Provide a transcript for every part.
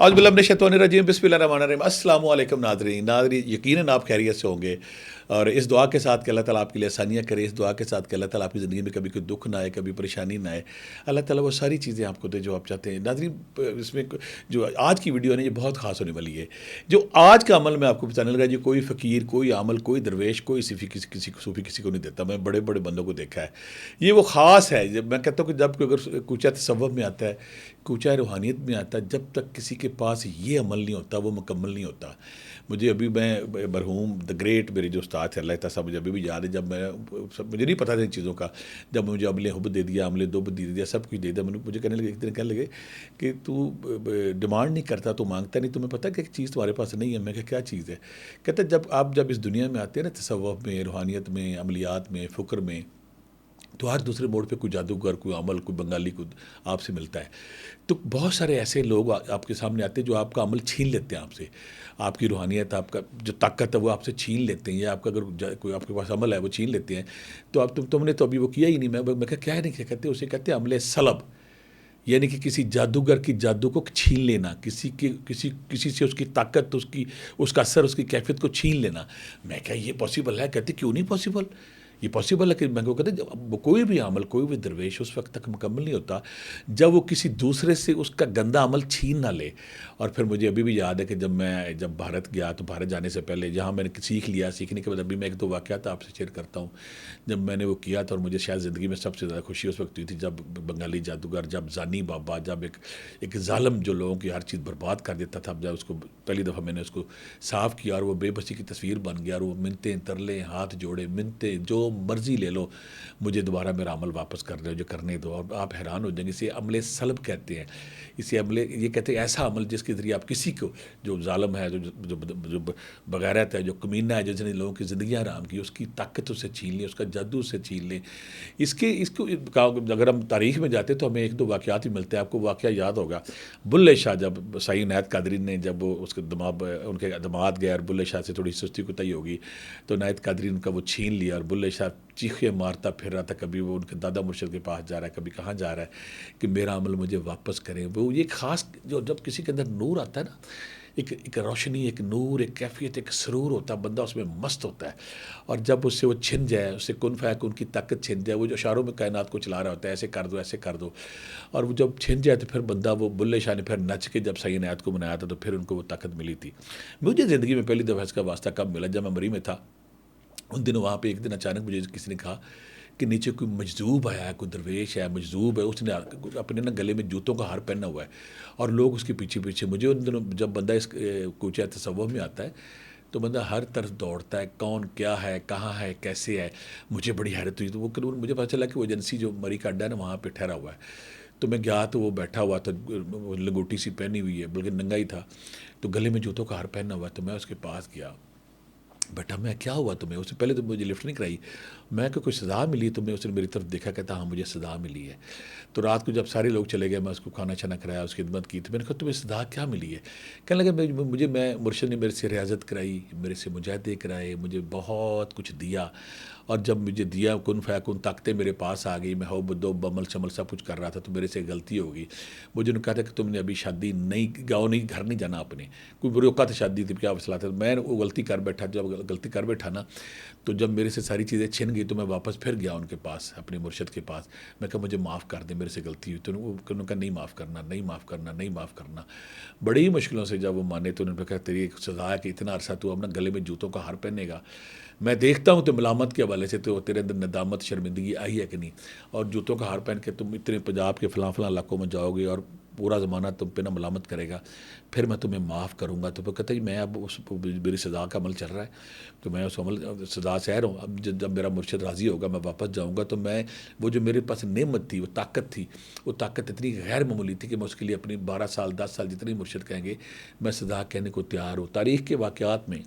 اعوذ باللہ من الشیطان الرجیم بسم اللہ الرحمن الرحیم السلام علیکم ناظرین یقیناً آپ خیریت سے ہوں گے اور اس دعا کے ساتھ کہ اللہ تعالیٰ آپ کے لیے آسانیاں کرے، اس دعا کے ساتھ کہ اللہ تعالیٰ آپ کی زندگی میں کبھی کوئی دکھ نہ آئے، کبھی پریشانی نہ آئے، اللہ تعالیٰ وہ ساری چیزیں آپ کو دے جو آپ چاہتے ہیں۔ ناظرین، اس میں جو آج کی ویڈیو ہے نا، یہ بہت خاص ہونے والی ہے۔ جو آج کا عمل میں آپ کو بتانے لگا، جو کوئی فقیر، کوئی عامل، کوئی درویش، کوئی صوفی صوفی کسی کو نہیں دیتا۔ میں بڑے بڑے بندوں کو دیکھا ہے، یہ وہ خاص ہے۔ جب میں کہتا ہوں کہ جب کوئی اگر کوچہ تصوف میں آتا ہے، کوچہ روحانیت میں آتا ہے، جب تک کسی کے پاس یہ عمل نہیں ہوتا وہ مکمل نہیں ہوتا۔ مجھے ابھی میں مرحوم دا گریٹ میرے جو استاد تھے، اللہ تعالیٰ صاحب، مجھے ابھی بھی یاد ہے، جب میں مجھے نہیں پتا تھا ان چیزوں کا، جب مجھے عمل حب دے دیا، عمل دب دے دیا، سب کچھ دے دیا، مجھے کہنے لگے، ایک دن کہنے لگے کہ تو ڈیمانڈ نہیں کرتا، تو مانگتا نہیں، تمہیں پتہ کہ ایک چیز تمہارے پاس نہیں ہے۔ میں کہا کیا چیز ہے؟ کہتا ہے جب اس دنیا میں آتے ہیں نا، تصوف میں، روحانیت میں، عملیات میں، فکر میں، تو ہر دوسرے موڑ پہ کوئی جادوگر، کوئی عمل، کوئی بنگالی کوئی آپ سے ملتا ہے، تو بہت سارے ایسے لوگ آپ کے سامنے آتے ہیں جو آپ کا عمل چھین لیتے ہیں آپ سے، آپ کی روحانیت، آپ کا جو طاقت ہے وہ آپ سے چھین لیتے ہیں، یا آپ کا اگر کوئی آپ کے پاس عمل ہے وہ چھین لیتے ہیں۔ تو اب تم نے تو ابھی وہ کیا ہی نہیں۔ میں کہا کیا نہیں کیا؟ کہتے ہیں اسے کہتے ہیں عمل سلب، یعنی کہ کسی جادوگر کی جادو کو چھین لینا، کسی سے اس کی طاقت، اس کا اثر، اس کی کیفیت کو چھین لینا۔ میں کہا یہ پاسبل ہے؟ کہتے کیوں نہیں پاسبل؟ یہ پاسبل ہے کہ میں کو کہتے ہیں کوئی بھی عمل، کوئی بھی درویش اس وقت تک مکمل نہیں ہوتا جب وہ کسی دوسرے سے اس کا گندا عمل چھین نہ لے۔ اور پھر مجھے ابھی بھی یاد ہے کہ جب بھارت گیا، تو بھارت جانے سے پہلے جہاں میں نے سیکھ لیا، سیکھنے کے بعد ابھی میں ایک دو واقعات آپ سے شیئر کرتا ہوں۔ جب میں نے وہ کیا تھا، اور مجھے شاید زندگی میں سب سے زیادہ خوشی اس وقت ہوئی تھی جب بنگالی جادوگر، جب زانی بابا، جب ایک ظالم جو لوگوں کی ہر چیز برباد کر دیتا تھا، جب اس کو پہلی دفعہ میں نے اس کو صاف کیا اور وہ بے بسی کی تصویر بن گیا، اور وہ منتیں، ترلے، ہاتھ جوڑے، منتیں، جو مرضی لے لو، مجھے دوبارہ میرا عمل واپس کر دو، جو کرنے دو۔ اور آپ حیران ہو جائیں گے، اسے عمل سلب کہتے ہیں۔ یہ کہتے ہیں ایسا عمل جس کے ذریعے آپ کسی کو، جو ظالم ہے، جو بغیرت ہے، جو کمینہ ہے، جس نے لوگوں کی زندگیاں حرام کی، اس کی طاقت اسے چھین لیں، اس کا جادو اسے چھین لیں۔ اس کو اگر ہم تاریخ میں جاتے تو ہمیں ایک دو واقعات ہی ملتے ہیں۔ آپ کو واقعہ یاد ہوگا، بلے شاہ، جب سعید عنایت قادری نے، جب وہ اس کے ان کے دماد گئے اور بلے شاہ سے تھوڑی سستی کوتاہی ہوگی، تو عنایت قادری ان کا وہ چھین لیا، اور بلے شاہ چیخے مارتا پھر رہا تھا، کبھی وہ ان کے دادا مرشد کے پاس جا رہا ہے، کبھی کہاں جا رہا ہے کہ میرا عمل مجھے واپس کریں۔ وہ یہ خاص، جب کسی کے اندر نور آتا ہے نا، ایک روشنی، ایک نور، ایک کیفیت، ایک سرور ہوتا ہے، بندہ اس میں مست ہوتا ہے۔ اور جب اس سے وہ چھن جائے، اس سے کن فیکون کی طاقت چھن جائے، وہ جو اشاروں میں کائنات کو چلا رہا ہوتا ہے، ایسے کر دو، ایسے کر دو، اور وہ جب چھن جائے تو پھر بندہ، وہ بلے شاہ نے پھر نچ کے جب سعید عنایت کو منایا تھا، تو پھر ان کو وہ طاقت ملی تھی۔ مجھے زندگی میں پہلی دفعہ اس کا واسطہ کب ملا؟ جب میں مری میں تھا ان دنوں، وہاں پہ ایک دن اچانک مجھے کسی نے کہا کہ نیچے کوئی مجذوب آیا ہے، کوئی درویش ہے، مجذوب ہے، اس نے اپنے نا گلے میں جوتوں کا ہار پہنا ہوا ہے، اور لوگ اس کے پیچھے پیچھے۔ مجھے ان دنوں، جب بندہ اس کوچہ تصوف میں آتا ہے تو بندہ ہر طرف دوڑتا ہے، کون کیا ہے، کہاں ہے، کیسے ہے۔ مجھے بڑی حیرت ہوئی، تو وہ مجھے پتہ چلا کہ وہ ایجنسی جو مری کا اڈا ہے نا، وہاں پہ ٹھہرا ہوا ہے۔ تو میں گیا تو وہ بیٹھا ہوا تھا، لنگوٹی سی پہنی ہوئی ہے، بلکہ ننگا ہی تھا، تو گلے میں جوتوں کا ہار پہنا ہوا ہے۔ تو میں اس کے پاس گیا، بیٹا میں کیا ہوا تمہیں؟ اس سے پہلے تو مجھے لفٹ نہیں کرائی۔ میں کہ کوئی سزا ملی تمہیں؟ اس نے میری طرف دیکھا، کہتا ہاں مجھے سزا ملی ہے۔ تو رات کو جب سارے لوگ چلے گئے، میں اس کو کھانا چھانا کرایا، اس کی خدمت کی، تو میں نے کہا تمہیں سزا کیا ملی ہے؟ کہنے لگا میں مرشد نے میرے سے ریاضت کرائی، میرے سے مجاہدے کرائے، مجھے بہت کچھ دیا، اور جب مجھے دیا، کن فیکن طاقتیں میرے پاس آ گئی، میں حب دب عمل شمل سب کچھ کر رہا تھا، تو میرے سے غلطی ہو گئی۔ مجھے نے کہا تھا کہ تم نے ابھی شادی نہیں، گاؤں نہیں، گھر نہیں جانا اپنے، کوئی بری اوقات شادی تھی، کیا مسئلہ تھا؟ میں وہ غلطی کر بیٹھا، جب غلطی کر بیٹھا نا، تو جب میرے سے ساری چیزیں چھن گئی، تو میں واپس پھر گیا ان کے پاس، اپنے مرشد کے پاس۔ میں کہا مجھے معاف کر دیں، میرے سے غلطی ہوئی۔ تو انہوں نے کہا نہیں معاف کرنا، نہیں معاف کرنا، نہیں معاف کرنا۔ بڑی ہی مشکلوں سے جب وہ مانے، تو انہوں نے کہا تیری ایک سزا ہے کہ اتنا عرصہ تو اپنا گلے میں جوتوں کا ہار پہنے گا۔ میں دیکھتا ہوں تو ملامت کے حوالے سے تو تیرے اندر ندامت، شرمندگی آئی ہے کہ نہیں؟ اور جوتوں کا ہار پہن کے تم اتنے پنجاب کے فلاں فلاں علاقوں میں جاؤ گے، اور پورا زمانہ تم پہ نہ ملامت کرے گا، پھر میں تمہیں معاف کروں گا۔ تو وہ کہتا ہے میں اب میری سزا کا عمل چل رہا ہے، تو میں اس عمل سزا سے رہا ہوں، اب جب میرا مرشد راضی ہوگا میں واپس جاؤں گا، تو میں وہ جو میرے پاس نعمت تھی، وہ طاقت تھی، وہ طاقت اتنی غیر معمولی تھی کہ میں اس کے لیے اپنی 12 سال 10 سال جتنی مرشد کہیں گے، میں سزا کہنے کو تیار ہوں۔ تاریخ کے واقعات میں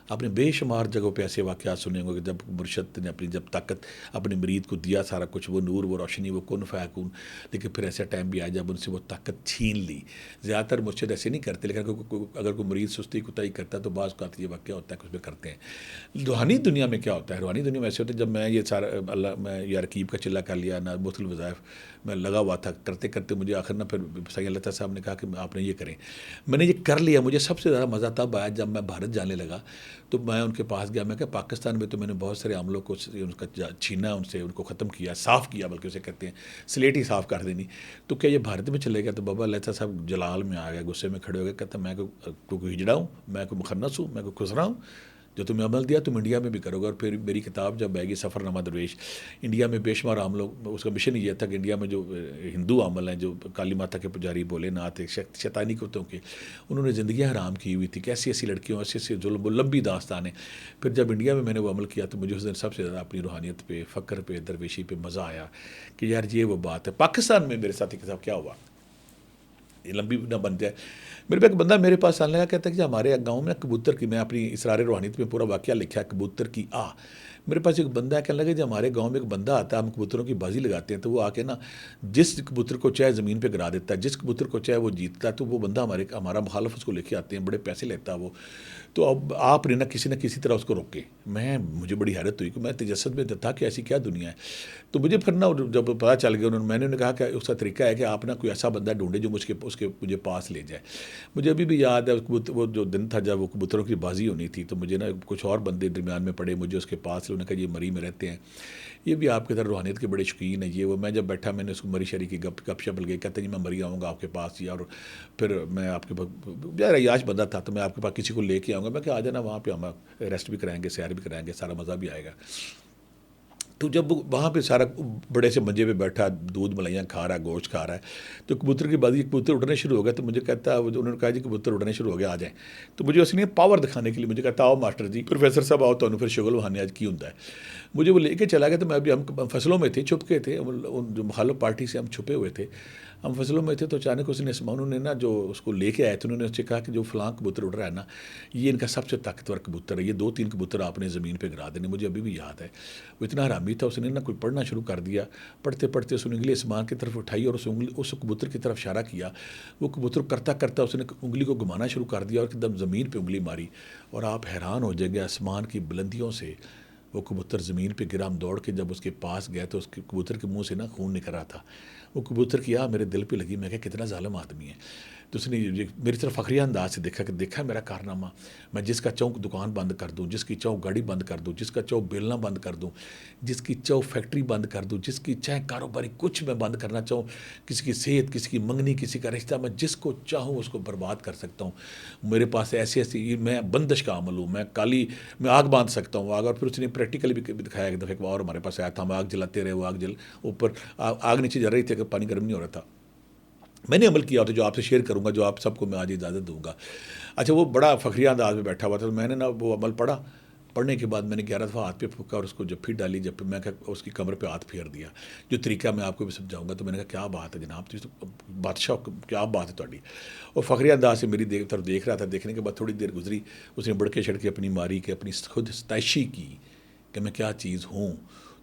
آپ نے بے شمار جگہوں پہ ایسے واقعات سنے ہوں گے کہ جب مرشد نے اپنی جب طاقت اپنے مرید کو دیا سارا کچھ، وہ نور، وہ روشنی، وہ کن فیکون، لیکن پھر ایسا ٹائم بھی آیا جب ان سے وہ طاقت چھین لی. زیادہ تر مرشد ایسے نہیں کرتے، لیکن اگر کوئی مرید سستی کوتاہی کرتا ہے تو بعض اوقات یہ واقعہ ہوتا ہے کہ اس میں کرتے ہیں. روحانی دنیا میں کیا ہوتا ہے؟ روحانی دنیا میں ایسے ہوتا ہے جب میں یہ سارا اللہ میں یا رقیب کا چلہ کر لیا، نہ بہت الوظائف میں لگا ہوا تھا، کرتے کرتے مجھے آخر نہ پھر سید اللہ تعالیٰ صاحب نے کہا کہ آپ نے یہ کریں. میں نے یہ کر لیا. مجھے سب سے زیادہ مزہ تب آیا جب میں بھارت جانے لگا تو میں ان کے پاس گیا. میں کہ پاکستان میں تو میں نے بہت سارے عملوں کو ان کا چھینا، ان سے ان کو ختم کیا، صاف کیا، بلکہ اسے کہتے ہیں سلیٹ ہی صاف کر دینی. تو کیا یہ بھارت میں چلے گیا؟ تو بابا لہتا صاحب جلال میں آ گیا، غصے میں کھڑے ہو گئے. کہتا میں کوئی ہجڑا ہوں، میں کوئی مخنث ہوں، میں کوئی خسرا ہوں؟ جو تمہیں عمل دیا تم انڈیا میں بھی کرو گے. اور پھر میری کتاب جب آئے گی سفر نامہ درویش، انڈیا میں بے شمار عام لوگ، اس کا مشن یہ تھا کہ انڈیا میں جو ہندو عمل ہیں، جو کالی ماتا کے پجاری بولے نات شیطانی کتوں کے، انہوں نے زندگیاں حرام کی ہوئی تھی کہ ایسی ایسی لڑکیوں، ایسی ایسی ظلم و لمبی داستان ہے. پھر جب انڈیا میں نے وہ عمل کیا تو مجھے اس دن سب سے زیادہ اپنی روحانیت پہ، فقر پہ، درویشی پہ مزہ آیا کہ یار یہ وہ بات ہے. پاکستان میں میرے ساتھی کے ساتھ کیا ہوا، یہ لمبی نہ بن جائے. میرے پہ ایک بندہ میرے پاس آنے لگا، کہتا ہے کہ ہمارے گاؤں میں کبوتر کی، میں اپنی اسرار روحانیت میں پورا واقعہ لکھا ہے، کبوتر کی میرے پاس ایک بندہ ہے، کہنے لگا جب ہمارے گاؤں میں ایک بندہ آتا ہے، ہم کبوتروں کی بازی لگاتے ہیں تو وہ آ کے نا جس کبوتر کو چاہے زمین پہ گرا دیتا ہے، جس کبوتر کو چاہے وہ جیتتا ہے. تو وہ بندہ ہمارا مخالف اس کو لے کے آتے ہیں، بڑے پیسے لیتا ہے وہ. تو اب آپ نے نہ کسی طرح اس کو روکے. مجھے بڑی حیرت ہوئی کہ میں تجسد میں تھا کہ ایسی کیا دنیا ہے. تو مجھے پھر نا جب پتہ چل گیا، میں نے انہیں کہا کہ اس کا طریقہ ہے کہ آپ نا کوئی ایسا بندہ ڈھونڈے جو مجھے پاس لے جائے. مجھے ابھی بھی یاد ہے وہ جو دن تھا جب وہ کبوتروں کی بازی ہونی تھی، تو مجھے نا کچھ اور بندے درمیان میں پڑے، مجھے اس کے پاس انہوں نے کہا یہ مری میں رہتے ہیں، یہ بھی آپ کی طرح روحانیت کے بڑے شوقین ہیں، یہ وہ. میں جب بیٹھا میں نے اس کو مری شری کی گپ شپ لگائی. کہتے ہیں جی میں مری آؤں گا آپ کے پاس جی، اور پھر میں آپ کے پاس یار عیاش بندہ تھا تو میں آپ کے پاس کسی کو لے کے آؤں گا. میں کہ آ جانا، وہاں پہ ہم ریسٹ بھی کرائیں گے، سیر بھی کرائیں گے، سارا مزہ بھی آئے گا. تو جب وہاں پہ سارا بڑے سے منجے پہ بیٹھا، دودھ ملائیاں کھا رہا ہے، گوشت کھا رہا ہے، تو کبوتر کی بازی، کبوتر اڑنے شروع ہو گیا. تو مجھے کہتا ہے، انہوں نے کہا جی کبوتر اڑنے شروع ہو گیا، آ جائیں. تو مجھے اس نے پاور دکھانے کے لیے مجھے کہتا آؤ ماسٹر جی، پروفیسر صاحب آؤ، تو پھر شغل وہاں آج کی ہوتا ہے. مجھے وہ لے کے چلا گیا. تو میں ابھی ہم فصلوں میں تھے، چھپ کے تھے، ان جو مخالف پارٹی سے ہم چھپے ہوئے تھے، ہم فصلوں میں تھے. تو اچانک انہوں نے نا جو اس کو لے کے آئے تھے، انہوں نے اس سے کہا کہ جو فلاں کبوتر اڑ رہا ہے نا، یہ ان کا سب سے طاقتور کبوتر ہے، یہ 2-3 کبوتر آپ نے زمین پہ گرا دینے. مجھے ابھی بھی یاد ہے وہ اتنا حرامی تھا، اس نے نا کوئی پڑھنا شروع کر دیا. پڑھتے پڑھتے اس نے انگلی آسمان کی طرف اٹھائی اور اس کبوتر کی طرف اشارہ کیا. وہ کبوتر کرتا کرتا اس نے انگلی کو گھمانا شروع کر دیا اور ایک دم زمین پہ انگلی ماری. اور آپ حیران ہو جائیں گے، آسمان کی بلندیوں سے وہ کبوتر زمین پہ گرا. ہم دوڑ کے جب اس کے پاس گئے تو اس کے کبوتر کے منہ سے نا خون نکل رہا تھا. وہ کبوتر کی میرے دل پہ لگی. میں کہا کتنا ظالم آدمی ہے. تو اس نے میری طرف فخریہ انداز سے دیکھا میرا کارنامہ. میں جس کا چاہوں دکان بند کر دوں، جس کی چاہوں گاڑی بند کر دوں، جس کا چاہوں بیلنا بند کر دوں، جس کی چاہوں فیکٹری بند کر دوں، جس کی چاہے کاروباری کچھ میں بند کرنا چاہوں، کسی کی صحت، کسی کی منگنی، کسی کا رشتہ، میں جس کو چاہوں اس کو برباد کر سکتا ہوں. میرے پاس ایسی میں بندش کا عمل ہوں. میں آگ باندھ سکتا ہوں آگ. اور پھر اس نے پریکٹیکلی بھی دکھایا ایک دفعہ اور ہمارے پاس آیا تھا. ہم آگ جلاتے رہے، وہ آگ اوپر آگ نیچے جل رہی تھی کہ پانی گرم نہیں ہو رہا تھا. میں نے عمل کیا ہوتا جو آپ سے شیئر کروں گا، جو آپ سب کو میں آج اجازت دوں گا. اچھا وہ بڑا فخریہ انداز میں بیٹھا ہوا تھا. تو میں نے نا وہ عمل پڑھنے کے بعد میں نے 11 دفعہ ہاتھ پہ پھونکا اور اس کو جب پھر ڈالی. جب میں اس کی کمر پہ ہاتھ پھیر دیا. جو طریقہ میں آپ کو بھی سمجھاؤں گا. تو میں نے کہا کیا بات ہے جناب، تو بادشاہ کیا بات ہے تہاڈی. اور فخریہ انداز سے میری طرف دیکھ رہا تھا. دیکھنے کے بعد تھوڑی دیر گزری، اس نے بڑکے چھڑکے اپنی ماری کہ اپنی خود ستائشی کی کہ میں کیا چیز ہوں.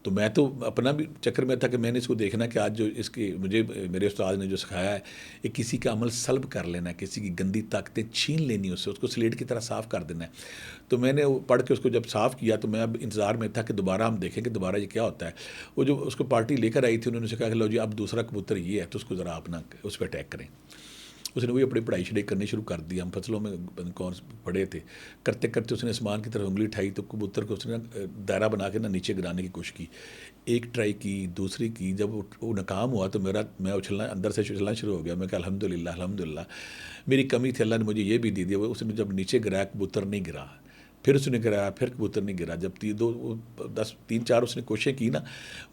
تو میں تو اپنا بھی چکر میں تھا کہ میں نے اس کو دیکھنا کہ آج جو اس کی مجھے میرے استاد نے جو سکھایا ہے، یہ کسی کا عمل سلب کر لینا ہے، کسی کی گندی طاقتیں چھین لینی، اس کو سلیٹ کی طرح صاف کر دینا ہے. تو میں نے وہ پڑھ کے اس کو جب صاف کیا تو میں اب انتظار میں تھا کہ دوبارہ ہم دیکھیں کہ دوبارہ یہ کیا ہوتا ہے. وہ جو اس کو پارٹی لے کر آئی تھی، انہوں نے کہا کہ لو جی اب دوسرا کبوتر یہ ہے تو اس کو ذرا اپنا اس پہ اٹیک کریں. اس نے وہی اپنی پڑھائی شڑائی کرنی شروع کر دی. ہم فصلوں میں کون پڑے تھے، کرتے کرتے اس نے آسمان کی طرف انگلی اٹھائی تو کبوتر کو اس نے دائرہ بنا کے نیچے گرانے کی کوشش کی. ایک ٹرائی کی، دوسری کی. جب وہ ناکام ہوا تو میں اندر سے اچھلنا شروع ہو گیا. میں کہا الحمدللہ میری کمی تھی، اللہ نے مجھے یہ بھی دے دیا. اس نے جب نیچے گرایا کبوتر نہیں گرا. پھر اس نے گرایا، پھر کبوتر نہیں گرا. جب 3-4 اس نے کوششیں کی نا،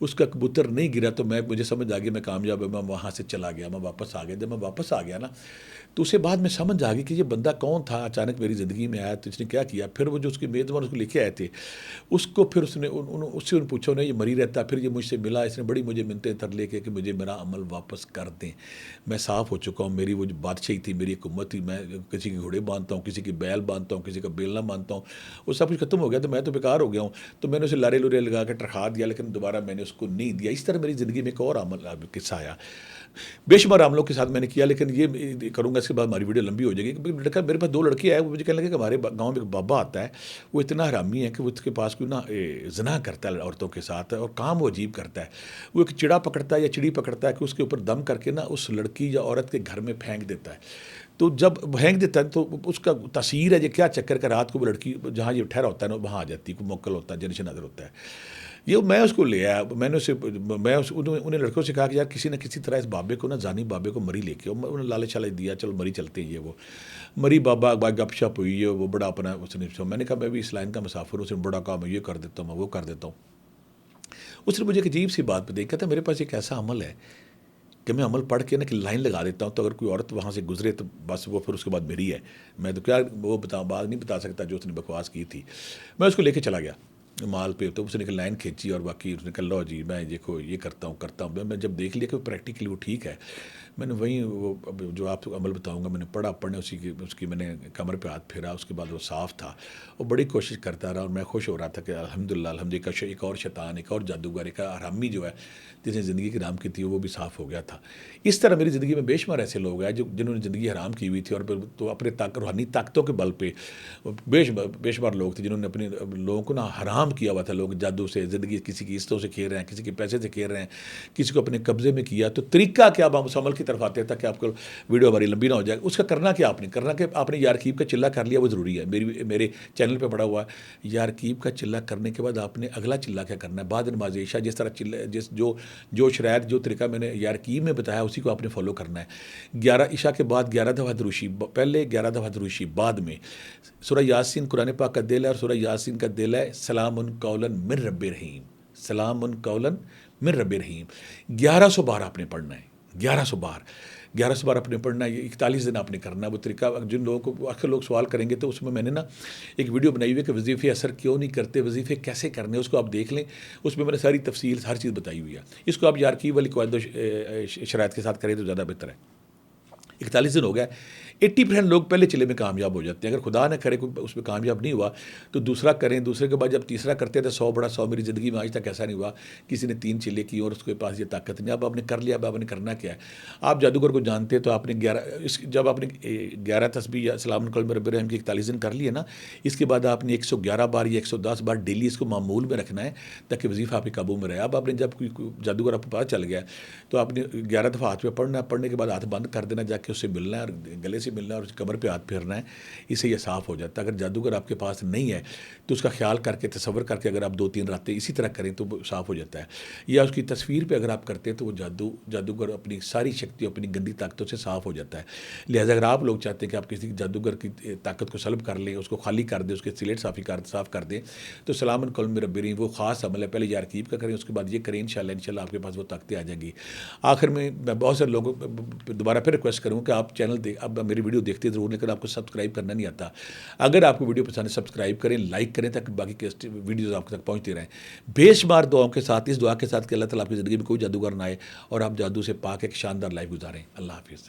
اس کا کبوتر نہیں گرا. تو مجھے سمجھ آ گیا میں کامیاب ہے. میں وہاں سے چلا گیا، میں واپس آ گیا. جب میں واپس آ گیا نا تو اسے بعد میں سمجھ آ گئی کہ یہ بندہ کون تھا، اچانک میری زندگی میں آیا تو اس نے کیا کیا. پھر وہ جو اس کے میزبان اس کو لے کے آئے تھے، اس کو پھر اس سے پوچھا انہیں یہ مری رہتا. پھر یہ مجھ سے ملا، اس نے بڑی مجھے منتیں ترلے کے کہ مجھے میرا عمل واپس کر دیں. میں صاف ہو چکا ہوں. میری وہ جو بادشاہی تھی، میری حکومت تھی، میں کسی کے گھوڑے باندھتا ہوں، کسی کی بیل باندھتا ہوں، کسی کا بیلنا باندھتا ہوں، وہ سب کچھ ختم ہو گیا تو میں تو بیکار ہو گیا ہوں. تو میں نے اسے لارے لورے لگا کے ٹرکھا دیا, لیکن دوبارہ میں نے اس کو نہیں دیا. اس طرح میری زندگی میں ایک اور عمل قصہ آیا. بے شمار عملوں کے ساتھ میں نے کیا, لیکن یہ کروں گا اس کے بعد ہماری ویڈیو لمبی ہو جائے گی. لڑکا میرے پاس 2 لڑکے آئے, وہ مجھے کہنے لگے کہ ہمارے گاؤں میں ایک بابا آتا ہے, وہ اتنا حرامی ہے کہ وہ اس کے پاس کوئی نا زنا کرتا ہے عورتوں کے ساتھ, اور کام وہ عجیب کرتا ہے. وہ ایک چڑا پکڑتا ہے یا چڑی پکڑتا ہے کہ اس کے اوپر دم کر کے نا اس لڑکی یا عورت کے گھر میں پھینک دیتا ہے. تو جب پھینک دیتا ہے تو اس کا تاثیر ہے یہ کیا چکر کا, رات کو وہ لڑکی جہاں یہ ٹھہرا ہوتا ہے نا وہاں آ جاتی ہے, کوئی موکل ہوتا ہے, جنش نظر ہوتا ہے. یہ میں اس کو لے آیا, میں نے اسے انہیں لڑکوں سے کہا کہ یار کسی نہ کسی طرح اس بابے کو نا زانی بابے کو مری لے کے, انہوں نے لالچ شالچ دیا, چلو مری چلتے ہیں. یہ وہ مری بابا گپ شپ ہوئی, ہے وہ بڑا اپنا اس نے, میں نے کہا میں بھی اس لائن کا مسافر ہوں, اس نے بڑا کہا میں یہ کر دیتا ہوں, میں وہ کر دیتا ہوں. اس نے مجھے ایک عجیب سی بات پہ دیکھا تھا, میرے پاس ایک ایسا عمل ہے کہ میں عمل پڑھ کے نا کہ لائن لگا دیتا ہوں, تو اگر کوئی عورت وہاں سے گزرے تو بس وہ پھر اس کے بعد میری ہے. میں تو کیا وہ بات نہیں بتا سکتا جو اس نے بکواس کی تھی. میں اس کو لے کے چلا گیا مال پہ, تو اس نے ایک لائن کھینچی اور باقی اس نے کہا لو جی میں دیکھو یہ کرتا ہوں. میں جب دیکھ لیا کہ پریکٹیکلی وہ ٹھیک ہے, میں نے وہیں وہ جو آپ کو عمل بتاؤں گا میں نے پڑھنے اس کی میں نے کمر پہ ہاتھ پھیرا, اس کے بعد وہ صاف تھا. وہ بڑی کوشش کرتا رہا اور میں خوش ہو رہا تھا کہ الحمدللہ ایک اور شیطان, ایک اور جادوگر, ایک حرامی جو ہے جس نے زندگی کی حرام کی تھی وہ بھی صاف ہو گیا تھا. اس طرح میری زندگی میں بے شمار ایسے لوگ ہیں جنہوں نے زندگی حرام کی ہوئی تھی, اور پھر تو اپنے روحانی طاقتوں کے بل پہ بے شمار لوگ تھے جنہوں نے اپنے لوگوں کو نا حرام کیا ہوا تھا. لوگ جادو سے زندگی, کسی کی قسطوں سے کھیل رہے ہیں, کسی کے پیسے سے کھیل رہے ہیں, کسی کو اپنے قبضے میں کیا. تو طریقہ کیا, اب ہم اس عمل کی طرف آتے ہیں تاکہ آپ کو ویڈیو ہماری لمبی نہ ہو جائے. اس کا کرنا کیا آپ نے کرنا کہ آپ نے یارکیب کا چلہ کر لیا, وہ ضروری ہے. میرے چینل پہ پڑا ہوا ہے یارکیب کا چلہ کرنے کے بعد آپ نے اگلا چلہ کیا کرنا ہے. بعد نماز عشاء جس طرح جو شرائط جو طریقہ میں نے یارکیب میں بتایا اسی کو آپ نے فالو کرنا ہے. 11 عشاء کے بعد 11 دفعہ دروشی, پہلے 11 دفعہ دروشی, بعد میں سورہ یاسین قرآن پاک کا دل ہے, اور سورہ یاسین کا دل ہے سلام قولا من رب رحیم, سلام قولا من رب رحیم. 1100 بار آپ نے پڑھنا ہے, 1100 بار آپ نے پڑھنا ہے. یہ 41 دن آپ نے کرنا ہے. وہ طریقہ جن لوگوں کو اکثر لوگ سوال کریں گے تو اس میں نے نا ایک ویڈیو بنائی ہوئی ہے کہ وظیفے اثر کیوں نہیں کرتے, وظیفے کیسے کرنے, اس کو آپ دیکھ لیں. اس میں نے ساری تفصیل ہر چیز بتائی ہوئی ہے. اس کو آپ یارکیب والی قواعد و شرائط کے ساتھ کریں تو زیادہ بہتر ہے. 41 دن ہو گیا. 80% لوگ پہلے چلے میں کامیاب ہو جاتے ہیں. اگر خدا نہ کرے کوئی اس میں کامیاب نہیں ہوا تو دوسرا کریں. دوسرے کے بعد جب تیسرا کرتے ہیں تو 100 میری زندگی میں آج تک ایسا نہیں ہوا کسی نے 3 چلے کی اور اس کے پاس یہ طاقت نہیں. اب آپ نے کر لیا, اب آپ نے کرنا کیا ہے. آپ جادوگر کو جانتے ہیں تو آپ نے جب آپ نے 11 تسبیح یا سلام قولا من رب الرحیم کی 41 دن کر لیے نا, اس کے بعد آپ نے 111 بار یا 110 بار ڈیلی اس کو معمول میں رکھنا ہے تاکہ وظیفہ آپ کے قابو میں رہے. اب آپ نے جب کوئی جادوگر آپ کو پتہ چل گیا تو آپ نے 11 دفعہ ہاتھ پہ پڑھنا ہے, پڑھنے کے بعد ہاتھ بند کر دینا, جا کے اس سے ملنا ہے اور گلے سے ملنا ہے اور کمر پہ ہاتھ پھیرنا ہے. اس سے یہ صاف ہو جاتا ہے. اگر جادوگر آپ کے پاس نہیں ہے تو اس کا خیال کر کے تصور کر کے اگر آپ 2-3 راتیں اسی طرح کریں تو وہ صاف ہو جاتا ہے. یا اس کی تصویر پہ اگر آپ کرتے ہیں تو وہ جادوگر اپنی ساری شکتی اپنی گندی طاقتوں سے صاف ہو جاتا ہے. لہٰذا اگر آپ لوگ چاہتے ہیں کہ آپ کسی جادوگر کی طاقت کو سلب کر لیں, اس کو خالی کر دیں, اس کے سلیٹ صاف کر دیں, تو سلام قولا من رب الرحیم وہ خاص عمل ہے. پہلے یارکیب کا کریں, اس کے بعد یہ کریں, انشاءاللہ آپ کے پاس وہ طاقتیں آ جائیں گی. آخر میں بہت سارے لوگوں کو دوبارہ پھر ریکویسٹ کروں کہ آپ چینل اب میری ویڈیو دیکھتے ضرور, لیکن آپ کو سبسکرائب کرنا نہیں آتا. اگر آپ کو ویڈیو پسند ہے سبسکرائب کریں, لائک کریں تاکہ باقی کے ویڈیوز آپ تک پہنچتے رہیں. بے شمار دعاؤں کے ساتھ, اس دعا کے ساتھ کہ اللہ تعالیٰ آپ کی زندگی میں کوئی جادوگر نہ آئے اور آپ جادو سے پاک ایک شاندار لائف گزاریں. اللہ حافظ.